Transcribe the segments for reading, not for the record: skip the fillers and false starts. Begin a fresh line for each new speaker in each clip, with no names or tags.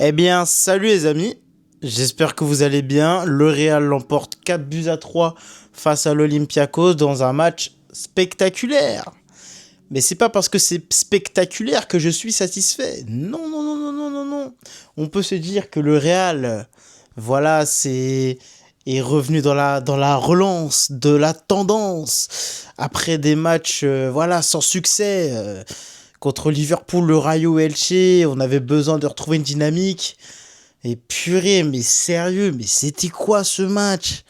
Eh bien, salut les amis. J'espère que vous allez bien. Le Real l'emporte 4 buts à 3 face à l'Olympiakos dans un match spectaculaire. Mais c'est pas parce que c'est spectaculaire que je suis satisfait. Non, non, non, non, non, non, non. On peut se dire que le Real, voilà, est revenu dans la relance de la tendance après des matchs, voilà, sans succès. Contre Liverpool, le Rayo Elche, on avait besoin de retrouver une dynamique. Et purée, mais sérieux, mais c'était quoi ce match?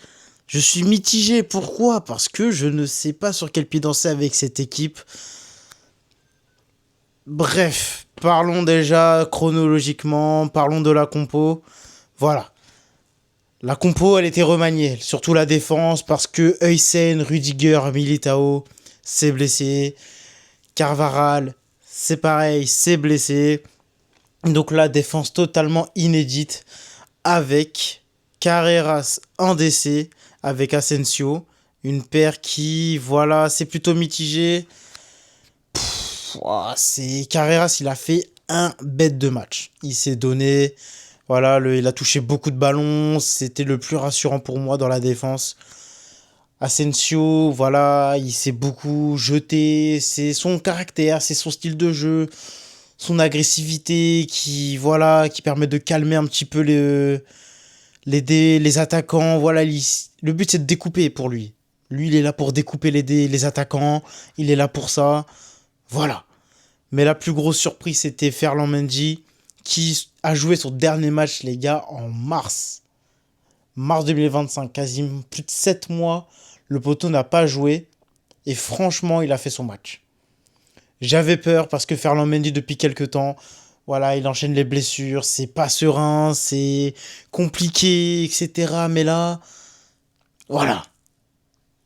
Je suis mitigé. Pourquoi? Parce que je ne sais pas sur quel pied danser avec cette équipe. Bref, parlons déjà chronologiquement, parlons de la compo. Voilà. La compo, elle était remaniée, surtout la défense, parce que Heusen, Rudiger, Militao, c'est blessé. Carvaral, c'est pareil, c'est blessé. Donc la défense totalement inédite avec Carreras en DC, avec Asensio. Une paire qui, voilà, c'est plutôt mitigé. C'est Carreras, il a fait un bête de match. Il s'est donné, voilà, il a touché beaucoup de ballons. C'était le plus rassurant pour moi dans la défense. Asensio, voilà, il s'est beaucoup jeté. C'est son caractère, c'est son style de jeu, son agressivité qui, voilà, qui permet de calmer un petit peu les attaquants. Voilà, le but c'est de découper pour lui. Lui, il est là pour découper les attaquants. Il est là pour ça. Voilà. Mais la plus grosse surprise, c'était Ferland Mendy qui a joué son dernier match, les gars, en mars. Mars 2025, quasiment plus de 7 mois. Le poteau n'a pas joué. Et franchement, il a fait son match. J'avais peur parce que Ferland Mendy, depuis quelques temps, voilà, il enchaîne les blessures. C'est pas serein, c'est compliqué, etc. Mais là, voilà.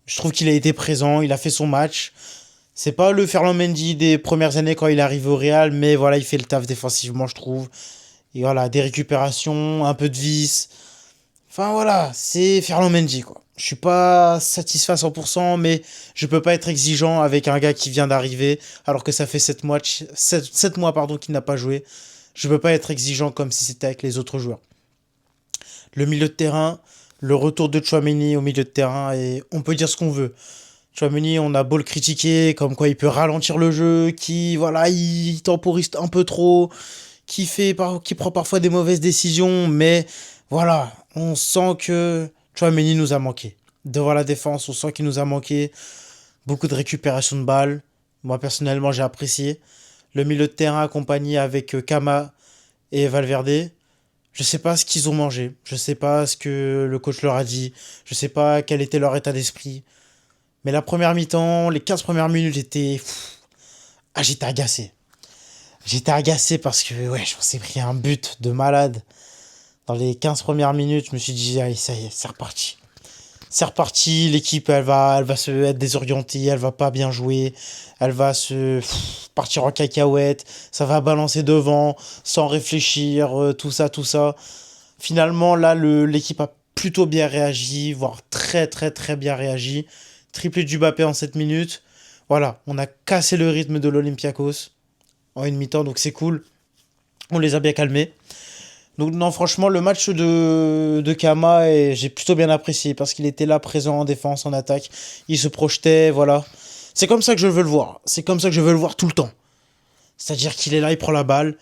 Je trouve qu'il a été présent, il a fait son match. C'est pas le Ferland Mendy des premières années quand il arrive au Real, mais voilà, il fait le taf défensivement, je trouve. Et voilà, des récupérations, un peu de vis. Enfin voilà, c'est Ferland Mendy, quoi. Je suis pas satisfait à 100%, mais je peux pas être exigeant avec un gars qui vient d'arriver, alors que ça fait 7 mois pardon, qu'il n'a pas joué. Je peux pas être exigeant comme si c'était avec les autres joueurs. Le milieu de terrain, le retour de Chouameni au milieu de terrain, et on peut dire ce qu'on veut. Chouameni, on a beau le critiquer, comme quoi il peut ralentir le jeu, qui, voilà, il temporise un peu trop, qui prend parfois des mauvaises décisions, mais voilà, on sent que Chouameni nous a manqué. Devant la défense, on sent qu'il nous a manqué. Beaucoup de récupération de balles. Moi, personnellement, j'ai apprécié. Le milieu de terrain accompagné avec Kama et Valverde. Je sais pas ce qu'ils ont mangé. Je sais pas ce que le coach leur a dit. Je sais pas quel était leur état d'esprit. Mais la première mi-temps, les 15 premières minutes, j'étais agacé. J'étais agacé parce que, ouais, je m'en pris un but de malade. Dans les 15 premières minutes, je me suis dit, allez, ça y est, c'est reparti. C'est reparti, l'équipe, elle va se être désorientée, elle va pas bien jouer, elle va partir en cacahuète, ça va balancer devant, sans réfléchir, tout ça, tout ça. Finalement, là, l'équipe a plutôt bien réagi, voire très, très, très bien réagi. Triplé du Mbappé en 7 minutes. Voilà, on a cassé le rythme de l'Olympiakos en une mi-temps, donc c'est cool. On les a bien calmés. Donc non, franchement, le match de Kama, j'ai plutôt bien apprécié parce qu'il était là, présent en défense, en attaque. Il se projetait, voilà. C'est comme ça que je veux le voir. C'est comme ça que je veux le voir tout le temps. C'est-à-dire qu'il est là, il prend la balle,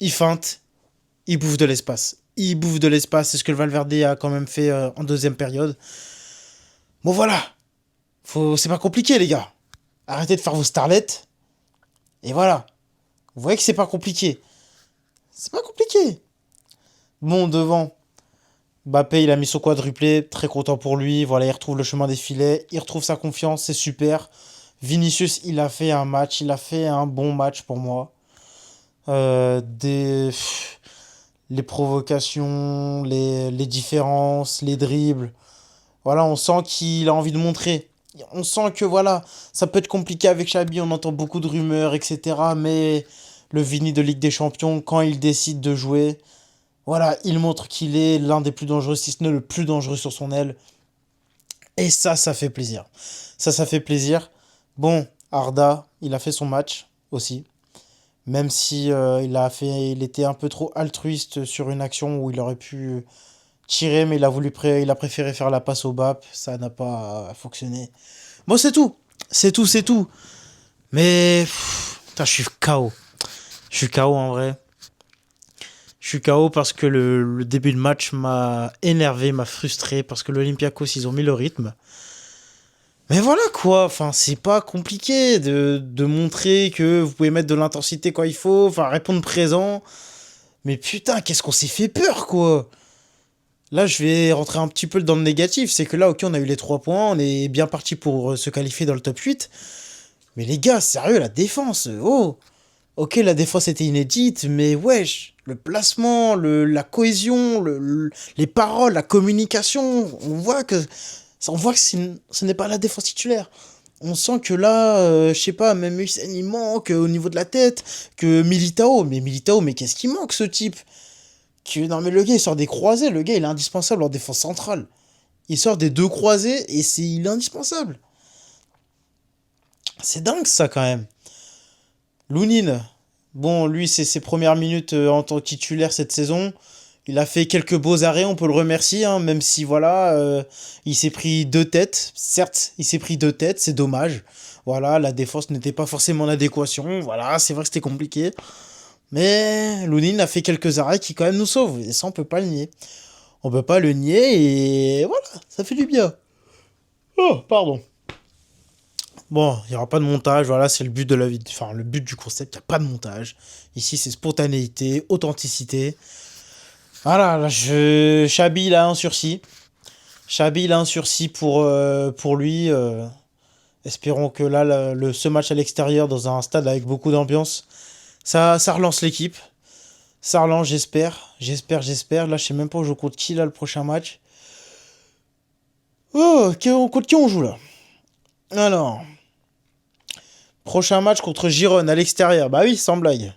il feinte, il bouffe de l'espace. Il bouffe de l'espace, c'est ce que le Valverde a quand même fait en deuxième période. Bon voilà, c'est pas compliqué les gars. Arrêtez de faire vos starlets. Et voilà. Vous voyez que c'est pas compliqué. C'est pas compliqué. Bon, devant, Mbappé, il a mis son quadruplé. Très content pour lui. Voilà, il retrouve le chemin des filets. Il retrouve sa confiance. C'est super. Vinicius, il a fait un match. Il a fait un bon match pour moi. Euh, des... Les provocations, les différences, les dribbles. Voilà, on sent qu'il a envie de montrer. On sent que voilà, ça peut être compliqué avec Xabi, on entend beaucoup de rumeurs, etc. Mais le Vini de Ligue des Champions, quand il décide de jouer, voilà, il montre qu'il est l'un des plus dangereux, si ce n'est le plus dangereux sur son aile. Et ça fait plaisir. Ça fait plaisir. Bon, Arda, il a fait son match aussi. Même si il était un peu trop altruiste sur une action où il aurait pu tirer, mais il a préféré faire la passe au BAP. Ça n'a pas fonctionné. Bon, c'est tout. C'est tout, c'est tout. Mais putain, je suis KO. Je suis KO en vrai. Je suis KO parce que le début de match m'a énervé, m'a frustré, parce que l'Olympiakos, ils ont mis le rythme. Mais voilà quoi, enfin c'est pas compliqué de montrer que vous pouvez mettre de l'intensité quand il faut, enfin répondre présent. Mais putain, qu'est-ce qu'on s'est fait peur quoi. Là je vais rentrer un petit peu dans le négatif, c'est que là ok on a eu les 3 points, on est bien parti pour se qualifier dans le top 8. Mais les gars, sérieux, la défense, oh. Ok la défense était inédite, mais wesh, le placement, la cohésion, les paroles, la communication, on voit que ce n'est pas la défense titulaire. On sent que là, je sais pas, même Hussein il manque au niveau de la tête, que Militao. Mais Militao, mais qu'est-ce qui manque ce type? Non mais le gars il sort des croisés, le gars il est indispensable en défense centrale. Il sort des deux croisés et il est indispensable. C'est dingue ça quand même. Lounine, bon lui c'est ses premières minutes en tant que titulaire cette saison. Il a fait quelques beaux arrêts, on peut le remercier, hein, même si voilà, il s'est pris deux têtes. Certes, il s'est pris deux têtes, c'est dommage. Voilà, la défense n'était pas forcément en adéquation. Voilà, c'est vrai que c'était compliqué. Mais Lounine a fait quelques arrêts qui quand même nous sauvent. Et ça, on peut pas le nier. On peut pas le nier et voilà, ça fait du bien. Oh, pardon. Bon, il n'y aura pas de montage, voilà, c'est le but de la vie. Enfin, le but du concept, il n'y a pas de montage. Ici, c'est spontanéité, authenticité. Voilà, là, Chabi, il a un sursis. Chabi, il a un sursis pour lui. Espérons que là, ce match à l'extérieur, dans un stade avec beaucoup d'ambiance, ça relance l'équipe. Ça relance, j'espère. J'espère. Là, je sais même pas où je compte qui, là, le prochain match. Oh, contre qui on joue, là? Alors, prochain match contre Girone à l'extérieur. Bah oui, sans blague.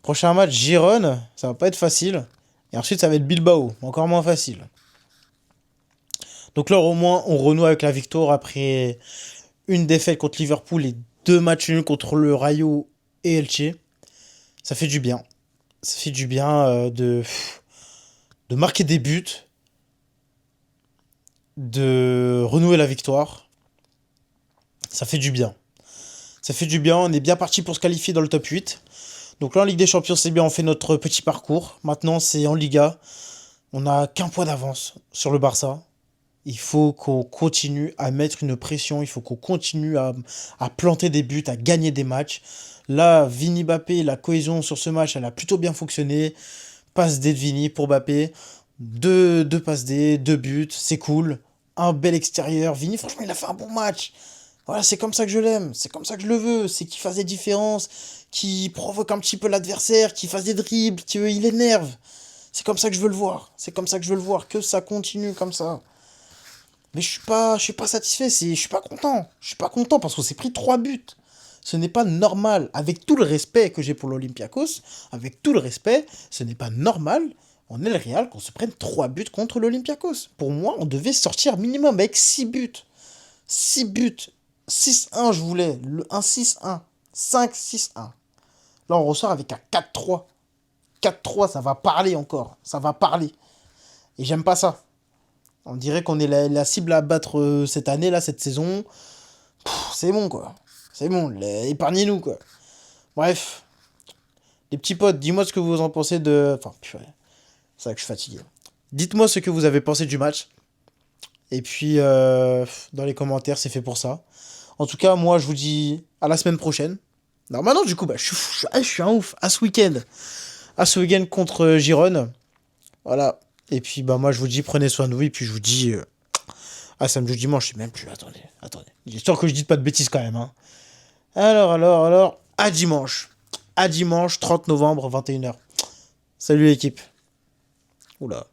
Prochain match, Girone, ça va pas être facile. Et ensuite, ça va être Bilbao, encore moins facile. Donc là, au moins, on renoue avec la victoire après une défaite contre Liverpool et deux matchs nuls contre le Rayo et Elche. Ça fait du bien. Ça fait du bien de marquer des buts, de renouer la victoire. Ça fait du bien. Ça fait du bien. On est bien parti pour se qualifier dans le top 8. Donc là, en Ligue des Champions, c'est bien. On fait notre petit parcours. Maintenant, c'est en Liga. On n'a qu'un point d'avance sur le Barça. Il faut qu'on continue à mettre une pression, il faut qu'on continue à planter des buts, à gagner des matchs. Là, Vini Mbappé, la cohésion sur ce match, elle a plutôt bien fonctionné. Passe D de Vini pour Mbappé. Deux passes D, deux buts, c'est cool. Un bel extérieur. Vini, franchement, il a fait un bon match. Voilà, c'est comme ça que je l'aime, c'est comme ça que je le veux. C'est qu'il fasse des différences, qu'il provoque un petit peu l'adversaire, qu'il fasse des dribbles, qu'il énerve. C'est comme ça que je veux le voir. C'est comme ça que je veux le voir. Que ça continue comme ça. Mais je suis pas satisfait, je suis pas content. Je suis pas content parce qu'on s'est pris 3 buts. Ce n'est pas normal. Avec tout le respect que j'ai pour l'Olympiakos, avec tout le respect, ce n'est pas normal. On est le Real qu'on se prenne 3 buts contre l'Olympiakos. Pour moi, on devait sortir minimum avec 6 buts. 6 buts. 6-1, je voulais. Un 6-1. 5-6-1. Là, on ressort avec un 4-3. 4-3, ça va parler encore. Ça va parler. Et j'aime pas ça. On dirait qu'on est la cible à battre cette année, là, cette saison. C'est bon, quoi. C'est bon, épargnez-nous, quoi. Bref, les petits potes, dis-moi ce que vous en pensez de... Enfin, purée, c'est vrai que je suis fatigué. Dites-moi ce que vous avez pensé du match. Et puis, dans les commentaires, c'est fait pour ça. En tout cas, moi, je vous dis à la semaine prochaine. Non, maintenant, du coup, bah, je suis un ouf. À ce week-end. À ce week-end contre Girone. Voilà. Et puis, bah, moi, je vous dis, prenez soin de vous. Et puis, je vous dis... Ah, samedi ou dimanche, je sais même plus. Attendez. Histoire que je dise pas de bêtises quand même, hein. Alors, à dimanche. À dimanche, 30 novembre, 21h. Salut l'équipe. Oula.